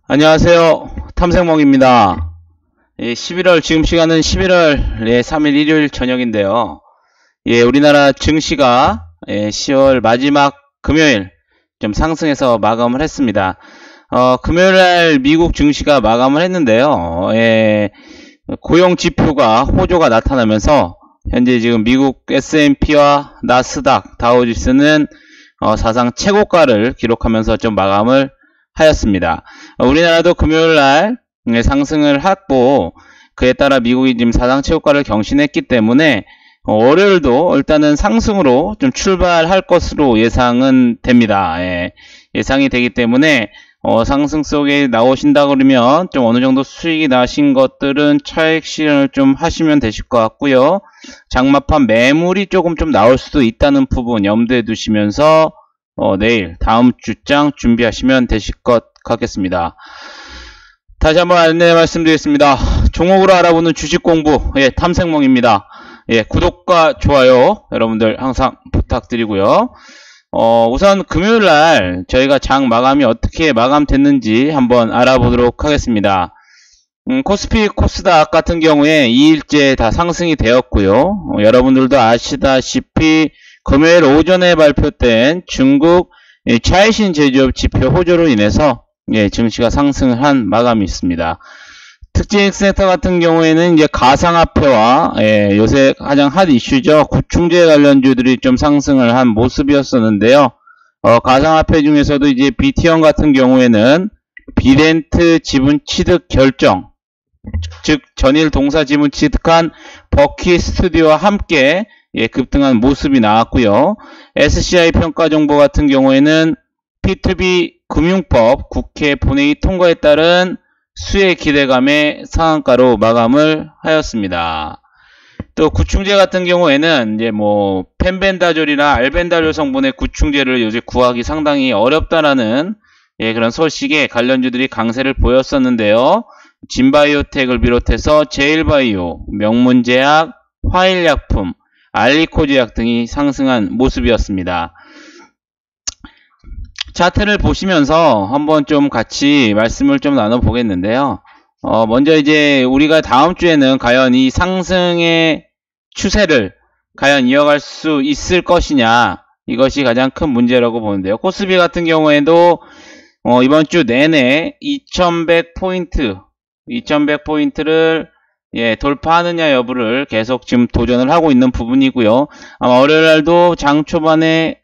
안녕하세요. 탐색몽입니다. 11월, 지금 시간은 11월 3일 일요일 저녁인데요. 우리나라 증시가 10월 마지막 금요일 좀 상승해서 마감을 했습니다. 금요일날 미국 증시가 마감을 했는데요. 고용 지표가 호조가 나타나면서 현재 지금 미국 S&P와 나스닥, 다우지수는 사상 최고가를 기록하면서 좀 마감을 하였습니다. 우리나라도 금요일날 상승을 했고, 그에 따라 미국이 지금 사상 최고가를 경신했기 때문에 월요일도 일단은 상승으로 좀 출발할 것으로 예상은 됩니다. 예상이 되기 때문에 상승 속에 나오신다 그러면 좀 어느 정도 수익이 나신 것들은 차익 실현을 좀 하시면 되실 것 같고요. 장마판 매물이 조금 좀 나올 수도 있다는 부분 염두에 두시면서 내일 다음 주장 준비하시면 되실 것 같겠습니다. 다시 한번 안내 말씀드리겠습니다. 종목으로 알아보는 주식 공부 탐색몽입니다. 구독과 좋아요 여러분들 항상 부탁드리고요. 우선 금요일날 저희가 장 마감이 어떻게 마감됐는지 한번 알아보도록 하겠습니다. 코스피, 코스닥 같은 경우에 2일째 다 상승이 되었고요. 여러분들도 아시다시피 금요일 오전에 발표된 중국 차이신 제조업 지표 호조로 인해서 증시가 상승을 한 마감이 있습니다. 특징센터 같은 경우에는 이제 가상화폐와 요새 가장 핫 이슈죠. 구충제 관련주들이 좀 상승을 한 모습이었었는데요. 가상화폐 중에서도 이제 BT형 같은 경우에는 비렌트 지분 취득 결정, 즉 전일 동사 지분 취득한 버키 스튜디오와 함께 급등한 모습이 나왔고요. SCI 평가 정보 같은 경우에는 P2B 금융법 국회 본회의 통과에 따른 수혜 기대감의 상한가로 마감을 하였습니다. 또 구충제 같은 경우에는 이제 펜벤다졸이나 알벤다졸 성분의 구충제를 요새 구하기 상당히 어렵다라는 그런 소식에 관련주들이 강세를 보였었는데요. 진바이오텍을 비롯해서 제일바이오, 명문제약, 화일약품, 알리코제약 등이 상승한 모습이었습니다. 차트를 보시면서 한번 좀 같이 말씀을 좀 나눠보겠는데요. 먼저 이제 우리가 다음 주에는 과연 이 상승의 추세를 과연 이어갈 수 있을 것이냐, 이것이 가장 큰 문제라고 보는데요. 코스피 같은 경우에도 이번 주 내내 2100포인트를 돌파하느냐 여부를 계속 지금 도전을 하고 있는 부분이고요. 아마 월요일날도 장 초반에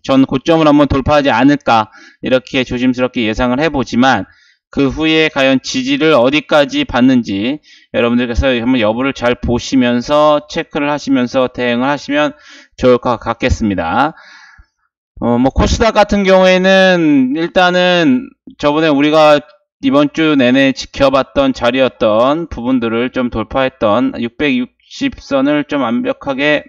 전 고점을 한번 돌파하지 않을까 이렇게 조심스럽게 예상을 해보지만 그 후에 과연 지지를 어디까지 받는지 여러분들께서 한번 여부를 잘 보시면서 체크를 하시면서 대응을 하시면 좋을 것 같겠습니다. 코스닥 같은 경우에는 일단은 저번에 우리가 이번 주 내내 지켜봤던 자리였던 부분들을 좀 돌파했던 660선을 좀 완벽하게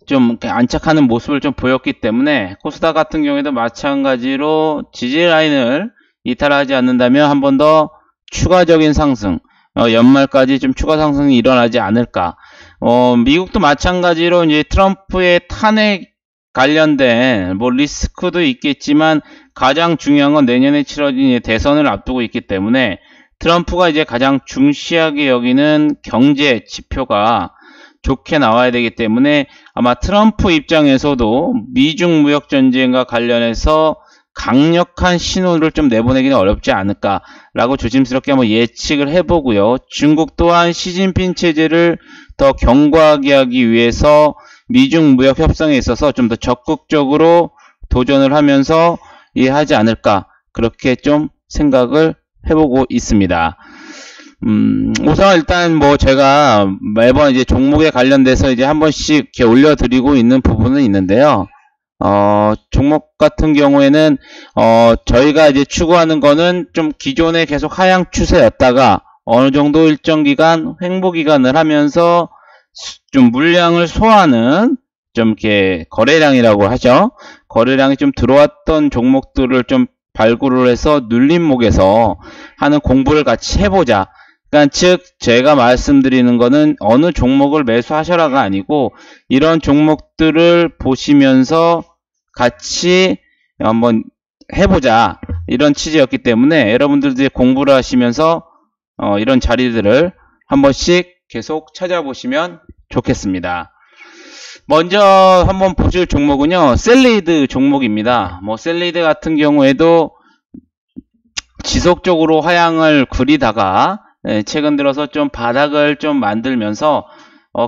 좀 안착하는 모습을 좀 보였기 때문에 코스닥 같은 경우에도 마찬가지로 지지 라인을 이탈하지 않는다면 한 번 더 추가적인 상승, 연말까지 좀 추가 상승이 일어나지 않을까. 미국도 마찬가지로 이제 트럼프의 탄핵 관련된 리스크도 있겠지만 가장 중요한 건 내년에 치러진 대선을 앞두고 있기 때문에 트럼프가 이제 가장 중시하게 여기는 경제 지표가 좋게 나와야 되기 때문에 아마 트럼프 입장에서도 미중 무역 전쟁과 관련해서 강력한 신호를 좀 내보내기는 어렵지 않을까라고 조심스럽게 한번 예측을 해보고요. 중국 또한 시진핑 체제를 더 견고하게 하기 위해서 미중 무역 협상에 있어서 좀 더 적극적으로 도전을 하면서 하지 않을까 그렇게 좀 생각을 해보고 있습니다. 우선 일단 제가 매번 이제 종목에 관련돼서 이제 한 번씩 이렇게 올려드리고 있는 부분은 있는데요. 종목 같은 경우에는 저희가 이제 추구하는 거는 좀 기존에 계속 하향 추세였다가 어느 정도 일정 기간 횡보 기간을 하면서 좀 물량을 소화하는 좀 이렇게 거래량이라고 하죠. 거래량이 좀 들어왔던 종목들을 좀 발굴을 해서 눌림목에서 하는 공부를 같이 해보자. 그러니까 즉 제가 말씀드리는 거는 어느 종목을 매수하셔라가 아니고 이런 종목들을 보시면서 같이 한번 해보자. 이런 취지였기 때문에 여러분들도 공부를 하시면서 이런 자리들을 한 번씩 계속 찾아보시면 좋겠습니다. 먼저 한번 보실 종목은요, 셀리드 종목입니다. 뭐 셀리드 같은 경우에도 지속적으로 하향을 그리다가 최근 들어서 좀 바닥을 좀 만들면서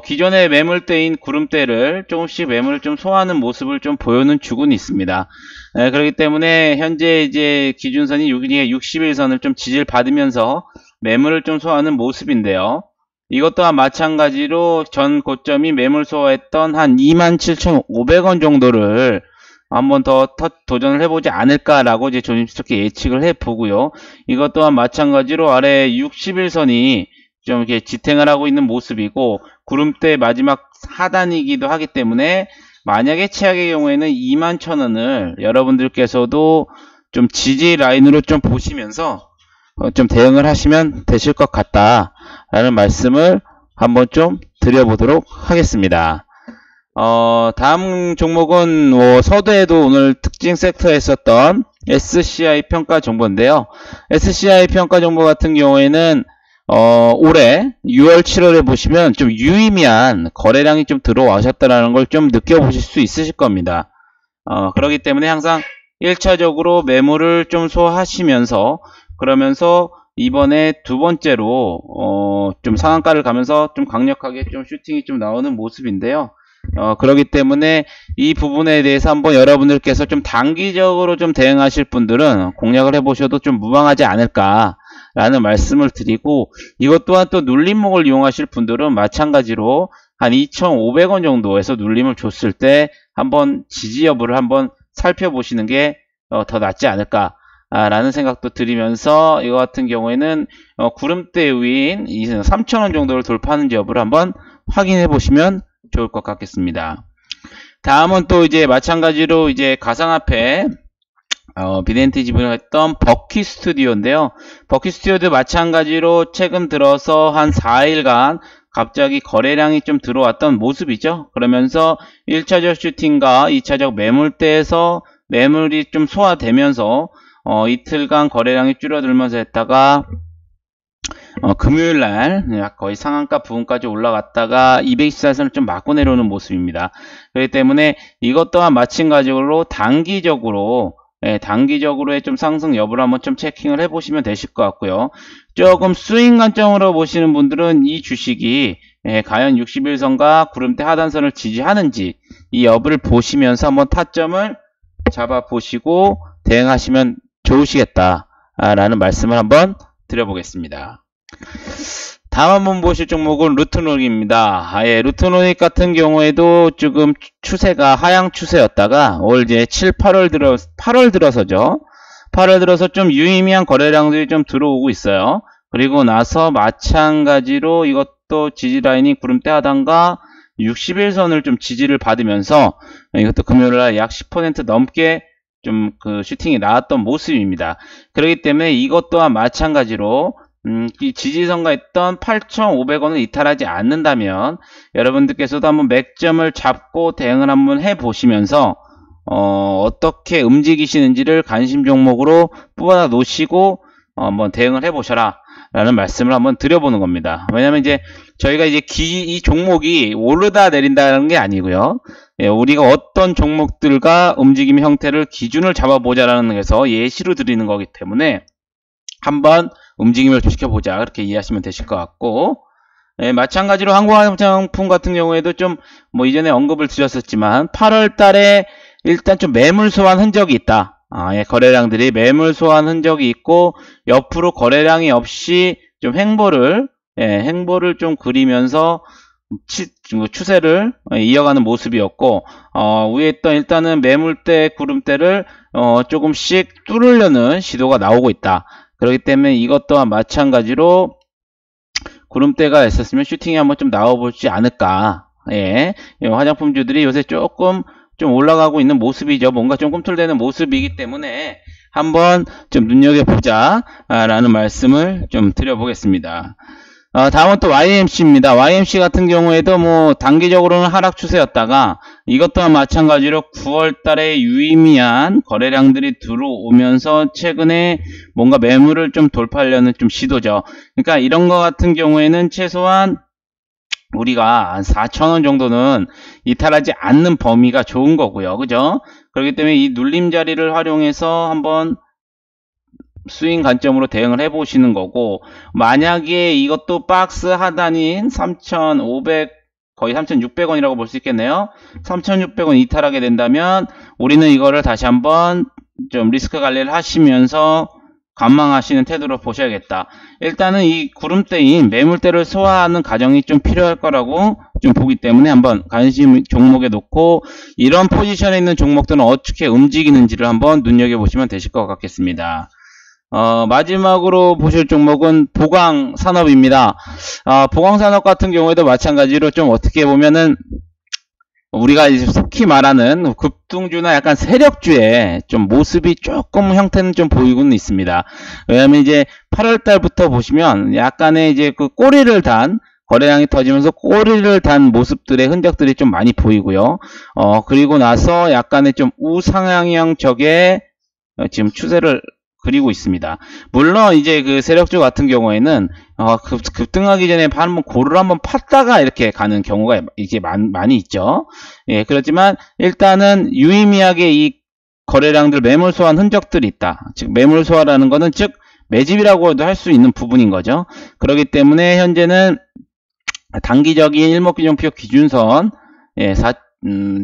기존의 매물대인 구름대를 조금씩 매물을 좀 소화하는 모습을 좀 보여주고는 있습니다. 그렇기 때문에 현재 이제 기준선이 60일선을 좀 지지를 받으면서 매물을 좀 소화하는 모습인데요. 이것 또한 마찬가지로 전 고점이 매물 소화했던 한 27,500원 정도를 한번 더 도전을 해보지 않을까라고 이제 조심스럽게 예측을 해보고요. 이것 또한 마찬가지로 아래 60일선이 좀 이렇게 지탱을 하고 있는 모습이고, 구름대 마지막 하단이기도 하기 때문에 만약에 최악의 경우에는 21,000원을 여러분들께서도 좀 지지 라인으로 좀 보시면서 좀 대응을 하시면 되실 것 같다라는 말씀을 한번 좀 드려보도록 하겠습니다. 다음 종목은 서두에도 오늘 특징 섹터에 있었던 SCI 평가 정보인데요. SCI 평가 정보 같은 경우에는 올해 6월, 7월에 보시면 좀 유의미한 거래량이 좀 들어와셨다는 걸 좀 느껴보실 수 있으실 겁니다. 그렇기 때문에 항상 1차적으로 매물을 좀 소화하시면서, 그러면서 이번에 두 번째로 좀 상한가를 가면서 좀 강력하게 좀 슈팅이 좀 나오는 모습인데요. 그렇기 때문에 이 부분에 대해서 한번 여러분들께서 좀 단기적으로 좀 대응하실 분들은 공략을 해보셔도 좀 무방하지 않을까 라는 말씀을 드리고, 이것 또한 또 눌림목을 이용하실 분들은 마찬가지로 한 2,500원 정도에서 눌림을 줬을 때 한번 지지 여부를 한번 살펴보시는 게 더 낫지 않을까 라는 생각도 드리면서, 이거 같은 경우에는 구름대 위인 3,000원 정도를 돌파하는지 여부를 한번 확인해 보시면 좋을 것 같겠습니다. 다음은 또 이제 마찬가지로 이제 가상화폐 비덴티 지분했던 버키 스튜디오인데요. 버키 스튜디오도 마찬가지로 최근 들어서 한 4일간 갑자기 거래량이 좀 들어왔던 모습이죠. 그러면서 1차적 슈팅과 2차적 매물대에서 매물이 좀 소화되면서 이틀간 거래량이 줄어들면서 했다가 금요일날 거의 상한가 부분까지 올라갔다가 224선을 좀 맞고 내려오는 모습입니다. 그렇기 때문에 이것 또한 마찬가지로 단기적으로의 좀 상승 여부를 한번 좀 체킹을 해보시면 되실 것 같고요. 조금 스윙 관점으로 보시는 분들은 이 주식이 과연 61선과 구름대 하단선을 지지하는지 이 여부를 보시면서 한번 타점을 잡아보시고 대응하시면 좋으시겠다라는 말씀을 한번 드려보겠습니다. 다음 한번 보실 종목은 루트노닉입니다. 루트노닉 같은 경우에도 지금 추세가 하향 추세였다가 올 이제 8월 들어서죠. 8월 들어서 좀 유의미한 거래량들이 좀 들어오고 있어요. 그리고 나서 마찬가지로 이것도 지지 라인이 구름대 하단과 60일선을 좀 지지를 받으면서 이것도 금요일날 약 10% 넘게 좀 그 슈팅이 나왔던 모습입니다. 그렇기 때문에 이것 또한 마찬가지로 이 지지선과 했던 8,500원을 이탈하지 않는다면 여러분들께서도 한번 맥점을 잡고 대응을 한번 해보시면서 어떻게 움직이시는지를 관심 종목으로 뽑아 놓으시고 한번 대응을 해보셔라 라는 말씀을 한번 드려보는 겁니다. 왜냐면 이제 저희가 이제 이 종목이 오르다 내린다는 게 아니고요. 우리가 어떤 종목들과 움직임 형태를 기준을 잡아보자라는 해서 예시로 드리는 거기 때문에 한번 움직임을 지켜보자, 그렇게 이해하시면 되실 것 같고, 마찬가지로 항공화장품 같은 경우에도 좀 뭐 이전에 언급을 드렸었지만 8월 달에 일단 좀 매물 소환 흔적이 있다. 거래량들이 매물 소환 흔적이 있고 옆으로 거래량이 없이 좀 행보를 좀 그리면서 추세를 이어가는 모습이었고, 위에 있던 일단은 매물대 구름대를 조금씩 뚫으려는 시도가 나오고 있다. 그렇기 때문에 이것 또한 마찬가지로 구름대가 있었으면 슈팅이 한번 좀 나와보지 않을까. 화장품주들이 요새 조금 좀 올라가고 있는 모습이죠. 뭔가 좀 꿈틀대는 모습이기 때문에 한번 좀 눈여겨보자 라는 말씀을 좀 드려보겠습니다. 다음은 또 YMC입니다. YMC 같은 경우에도 뭐 단기적으로는 하락 추세였다가 이것 또한 마찬가지로 9월 달에 유의미한 거래량들이 들어오면서 최근에 뭔가 매물을 좀 돌파하려는 좀 시도죠. 그러니까 이런 거 같은 경우에는 최소한 우리가 한 4,000원 정도는 이탈하지 않는 범위가 좋은 거고요. 그죠? 그렇기 때문에 이 눌림 자리를 활용해서 한번 스윙 관점으로 대응을 해 보시는 거고, 만약에 이것도 박스 하단인 3,500 거의 3,600원이라고 볼 수 있겠네요. 3,600원 이탈하게 된다면 우리는 이거를 다시 한번 좀 리스크 관리를 하시면서 관망하시는 태도로 보셔야겠다. 일단은 이 구름대인 매물대를 소화하는 과정이 좀 필요할 거라고 좀 보기 때문에 한번 관심 종목에 놓고 이런 포지션에 있는 종목들은 어떻게 움직이는지를 한번 눈여겨보시면 되실 것 같겠습니다. 마지막으로 보실 종목은 보강산업입니다. 보강산업 같은 경우에도 마찬가지로 좀 어떻게 보면은 우리가 이제 속히 말하는 급등주나 약간 세력주의 좀 모습이 조금 형태는 좀 보이고는 있습니다. 왜냐면 이제 8월 달부터 보시면 약간의 이제 그 꼬리를 단 거래량이 터지면서 꼬리를 단 모습들의 흔적들이 좀 많이 보이고요. 그리고 나서 약간의 좀 우상향형적의 지금 추세를 그리고 있습니다. 물론 이제 그 세력주 같은 경우에는 급등하기 전에 한번 고를 한번 팠다가 이렇게 가는 경우가 이게 많이 있죠. 예, 그렇지만 일단은 유의미하게 이 거래량들 매물 소화한 흔적들이 있다. 즉 매물 소화라는 거는 즉 매집이라고도 할 수 있는 부분인 거죠. 그렇기 때문에 현재는 단기적인 일목균형표 기준선, 예,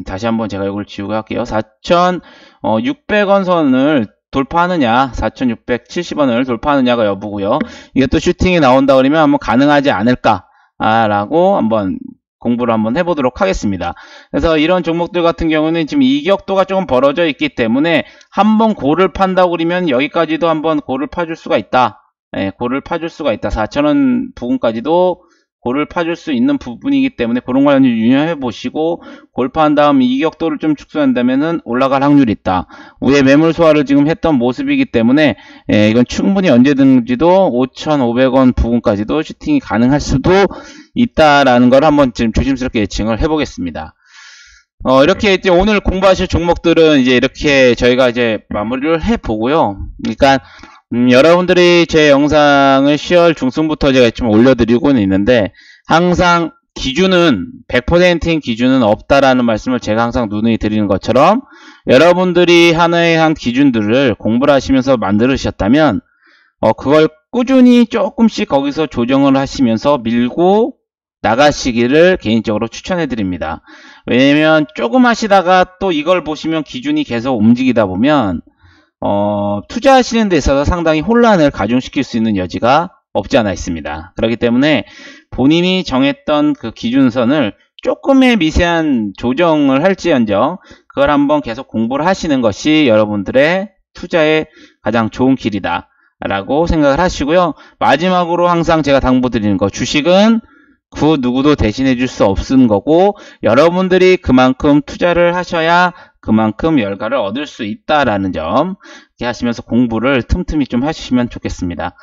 다시 한번 제가 이걸 지우고 할게요. 4,600원 선을 돌파하느냐, 4,670원을 돌파하느냐가 여부고요. 이게 또 슈팅이 나온다 그러면 한번 가능하지 않을까라고 한번 공부를 한번 해보도록 하겠습니다. 그래서 이런 종목들 같은 경우는 지금 이격도가 조금 벌어져 있기 때문에 한번 고를 판다고 그러면 여기까지도 한번 고를 파줄 수가 있다. 예, 고를 파줄 수가 있다. 4,000원 부근까지도 고를 파줄 수 있는 부분이기 때문에 그런 걸 유념해 보시고 골파한 다음 이격도를 좀 축소한다면은 올라갈 확률이 있다. 위에 매물 소화를 지금 했던 모습이기 때문에 이건 충분히 언제든지도 5,500원 부근까지도 슈팅이 가능할 수도 있다라는 걸 한번 지금 조심스럽게 예측을 해보겠습니다. 이렇게 이제 오늘 공부하실 종목들은 이제 이렇게 저희가 이제 마무리를 해 보고요. 그러니까 여러분들이 제 영상을 10월 중순부터 제가 좀 올려드리고는 있는데 항상 기준은 100%인 기준은 없다라는 말씀을 제가 항상 누누이 드리는 것처럼 여러분들이 하나의 한 기준들을 공부를 하시면서 만들으셨다면 그걸 꾸준히 조금씩 거기서 조정을 하시면서 밀고 나가시기를 개인적으로 추천해 드립니다. 왜냐면 조금 하시다가 또 이걸 보시면 기준이 계속 움직이다 보면 투자하시는 데 있어서 상당히 혼란을 가중시킬 수 있는 여지가 없지 않아 있습니다. 그렇기 때문에 본인이 정했던 그 기준선을 조금의 미세한 조정을 할지언정 그걸 한번 계속 공부를 하시는 것이 여러분들의 투자의 가장 좋은 길이다 라고 생각을 하시고요. 마지막으로 항상 제가 당부드리는 거, 주식은 그 누구도 대신해 줄 수 없는 거고 여러분들이 그만큼 투자를 하셔야 그만큼 열과를 얻을 수 있다라는 점 이렇게 하시면서 공부를 틈틈이 좀 하시면 좋겠습니다.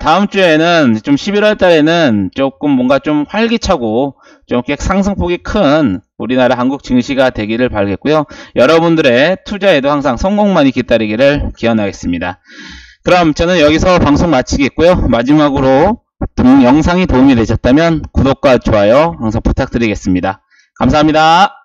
다음 주에는 좀 11월 달에는 조금 뭔가 좀 활기차고 좀 상승폭이 큰 우리나라 한국 증시가 되기를 바라겠고요. 여러분들의 투자에도 항상 성공만이 기다리기를 기원하겠습니다. 그럼 저는 여기서 방송 마치겠고요. 마지막으로 영상이 도움이 되셨다면 구독과 좋아요 항상 부탁드리겠습니다. 감사합니다.